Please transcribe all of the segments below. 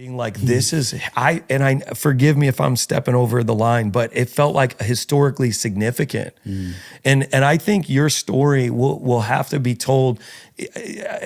being like, this is, I forgive me if I'm stepping over the line, but it felt like historically significant. And I think your story will have to be told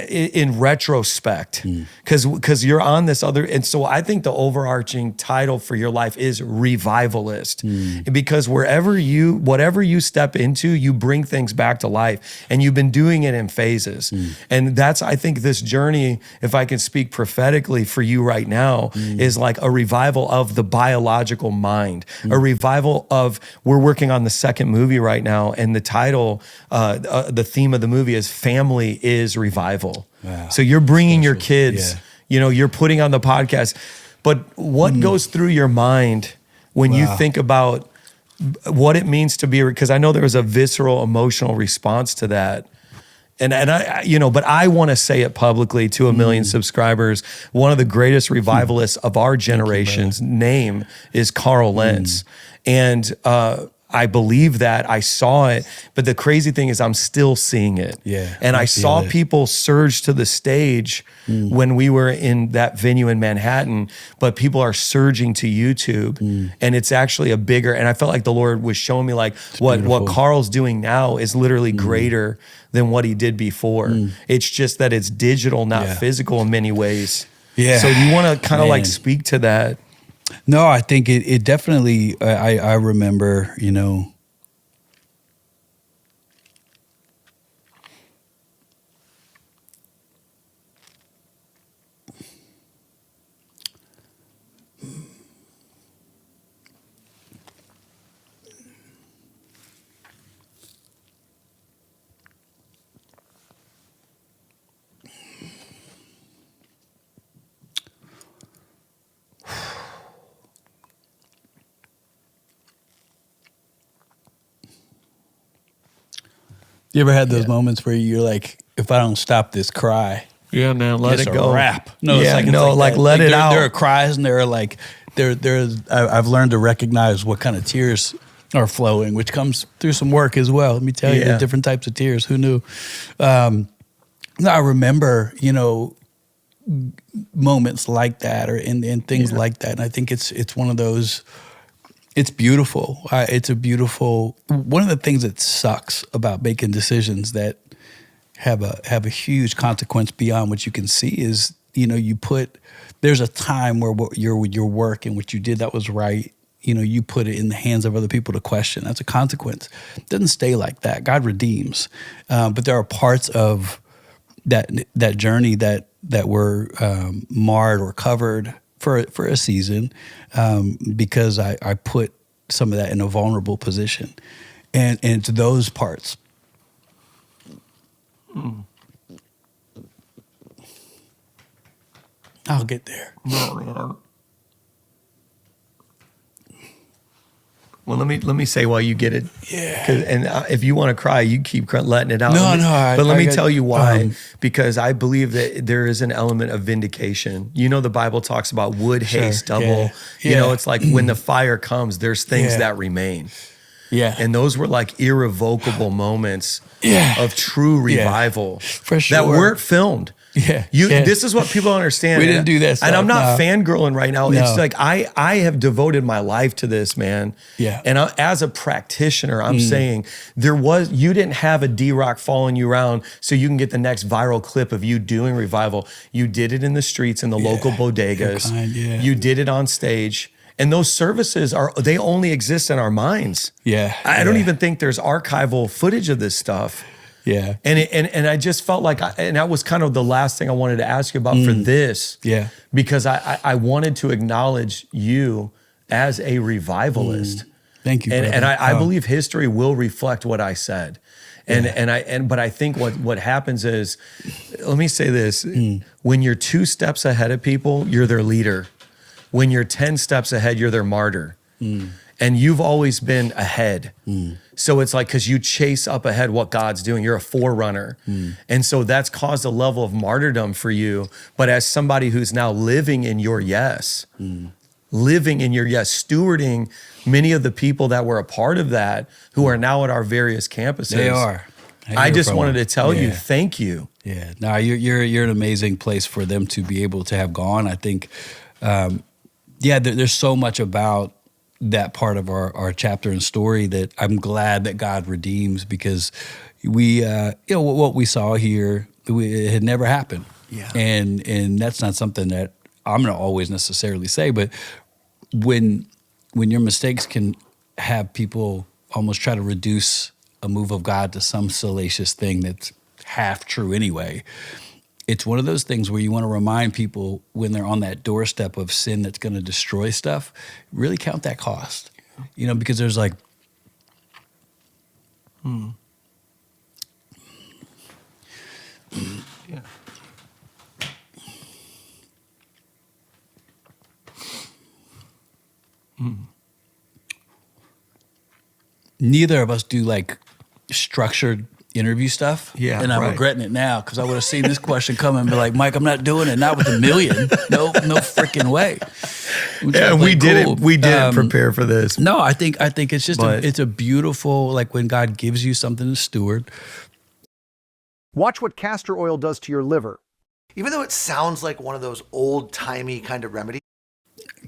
in retrospect, because you're on this other, and so I think the overarching title for your life is revivalist, because whatever you step into, you bring things back to life, and you've been doing it in phases. And that's, I think, this journey, if I can speak prophetically for you right now, is like a revival of the biological mind, a revival of, we're working on the second movie right now, and the title, the theme of the movie is Family is Revival. Wow. So you're bringing your kids, you're putting on the podcast, but what goes through your mind when you think about what it means to be, because I know there was a visceral emotional response to that. And I, but I want to say it publicly to 1 million subscribers. One of the greatest revivalists of our generation's name is Carl Lentz. And I believe that, I saw it, but the crazy thing is I'm still seeing it. Yeah, and I saw people surge to the stage when we were in that venue in Manhattan, but people are surging to YouTube, and it's actually a bigger, and I felt like the Lord was showing me like what Carl's doing now is literally greater than what he did before. It's just that it's digital, not physical in many ways. Yeah. So you want to kind of like speak to that? No, I think it definitely, I remember, you ever had those moments where you're like, if I don't stop this cry, man, let it go. Rap. No, it's let it out. There are cries, and there are like, I've learned to recognize what kind of tears are flowing, which comes through some work as well. Let me tell you, the different types of tears. Who knew? I remember, moments like that, or in things like that, and I think it's one of those. It's beautiful. It's a beautiful. One of the things that sucks about making decisions that have a huge consequence beyond what you can see is, there's a time where your work and what you did that was right, you put it in the hands of other people to question. That's a consequence. It doesn't stay like that. God redeems, but there are parts of that journey that were marred or covered for a season, because I put some of that in a vulnerable position, and it's those parts. I'll get there. Well, let me say why you get it. Yeah. And if you want to cry, you keep letting it out. But let me tell you why. Because I believe that there is an element of vindication. The Bible talks about wood, haste, double. Yeah. It's like when the fire comes, there's things that remain. Yeah. And those were like irrevocable moments of true revival for sure. that weren't filmed. Yeah. This is what people don't understand. We didn't do this. And I'm not fangirling right now. No. It's like I have devoted my life to this, man. Yeah. And as a practitioner, I'm saying you didn't have a D-Rock following you around so you can get the next viral clip of you doing revival. You did it in the streets, in the local bodegas. You did it on stage. And those services they only exist in our minds. Yeah. I don't even think there's archival footage of this stuff. Yeah. And I just felt like, and that was kind of the last thing I wanted to ask you about for this. Yeah. Because I wanted to acknowledge you as a revivalist. Thank you. And I believe history will reflect what I said. But I think what happens is, let me say this, when you're 2 steps ahead of people, you're their leader. When you're 10 steps ahead, you're their martyr. And you've always been ahead. So it's like, because you chase up ahead what God's doing. You're a forerunner. And so that's caused a level of martyrdom for you. But as somebody who's now living in your yes, stewarding many of the people that were a part of that, who are now at our various campuses. They are. I just wanted to tell you, thank you. Yeah, no, you're an amazing place for them to be able to have gone. I think there's so much about that part of our chapter and story that I'm glad that God redeems, because we, what we saw here, it had never happened. Yeah. And that's not something that I'm going to always necessarily say, but when your mistakes can have people almost try to reduce a move of God to some salacious thing that's half true anyway, it's one of those things where you want to remind people when they're on that doorstep of sin that's going to destroy stuff, really count that cost. Because there's like, Yeah. neither of us do like structured interview stuff. Yeah, and I'm right. regretting it now, because I would have seen this question come and be like, Mike, I'm not doing it. Not with $1 million. No freaking way. And we didn't prepare for this. No, I think it's just But- it's a beautiful, like when God gives you something to steward. Watch what castor oil does to your liver. Even though it sounds like one of those old-timey kind of remedies,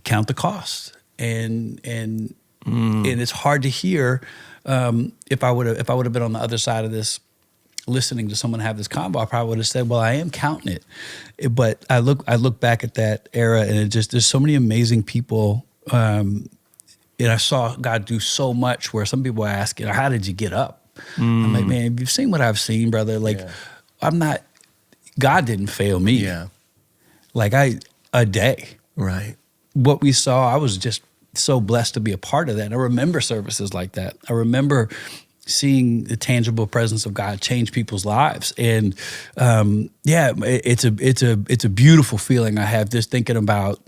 Count the cost, and it's hard to hear. If I would have been on the other side of this, listening to someone have this convo, I probably would have said, "Well, I am counting it." But I look back at that era, and there's so many amazing people, and I saw God do so much. Where some people ask, "How did you get up?" I'm like, "Man, you've seen what I've seen, brother. Like, I'm not. God didn't fail me. Yeah. Like a day." Right. What we saw, I was just so blessed to be a part of that. And I remember services like that. I remember seeing the tangible presence of God change people's lives. And it's a beautiful feeling I have just thinking about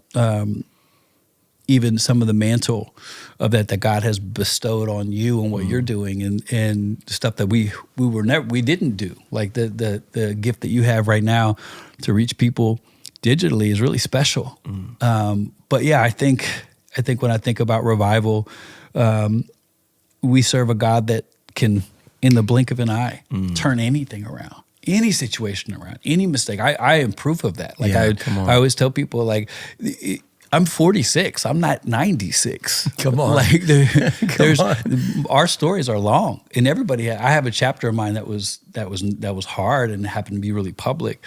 even some of the mantle of that God has bestowed on you and what you're doing, and stuff that we didn't do. Like the gift that you have right now to reach people digitally is really special. But yeah, I think when I think about revival, we serve a God that can, in the blink of an eye, turn anything around, any situation around, any mistake. I am proof of that. Like I always tell people, like, I'm 46. I'm not 96. Come on. Like our stories are long, and everybody. I have a chapter of mine that was hard and happened to be really public,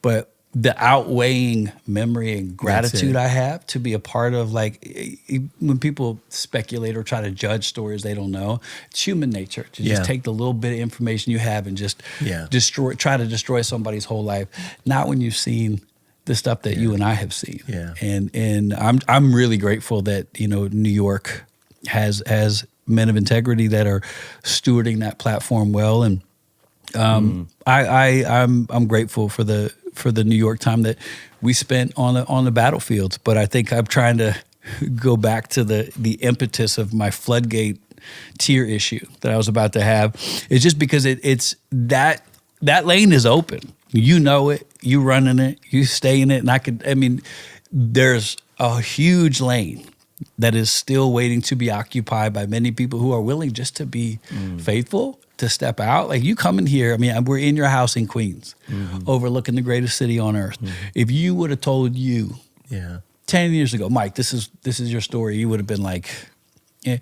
but the outweighing memory and gratitude I have to be a part of, like, when people speculate or try to judge stories they don't know, it's human nature to just take the little bit of information you have and just try to destroy somebody's whole life. Not when you've seen the stuff that you and I have seen. Yeah. And I'm really grateful that, New York has men of integrity that are stewarding that platform well. And I'm grateful for the New York time that we spent on the battlefields. But I think I'm trying to go back to the impetus of my floodgate tier issue that I was about to have. It's just because it's that lane is open. You know it, you running it, you stay in it. And there's a huge lane that is still waiting to be occupied by many people who are willing just to be faithful, to step out. Like, you come in here, we're in your house in Queens, overlooking the greatest city on earth. If you would have told you 10 years ago, Mike, this is your story, you would have been like, yeah.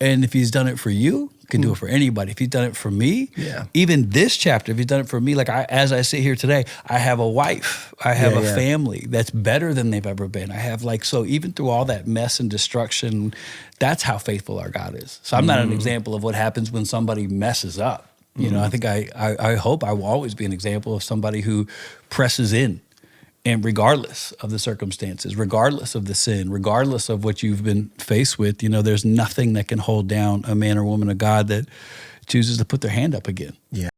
And if he's done it for you, he can do it for anybody. If he's done it for me, even this chapter, if he's done it for me, like as I sit here today, I have a wife, I have a family that's better than they've ever been. I have so even through all that mess and destruction, that's how faithful our God is. So I'm not an example of what happens when somebody messes up. I think I hope I will always be an example of somebody who presses in. And regardless of the circumstances, regardless of the sin, regardless of what you've been faced with, there's nothing that can hold down a man or woman of God that chooses to put their hand up again. Yeah.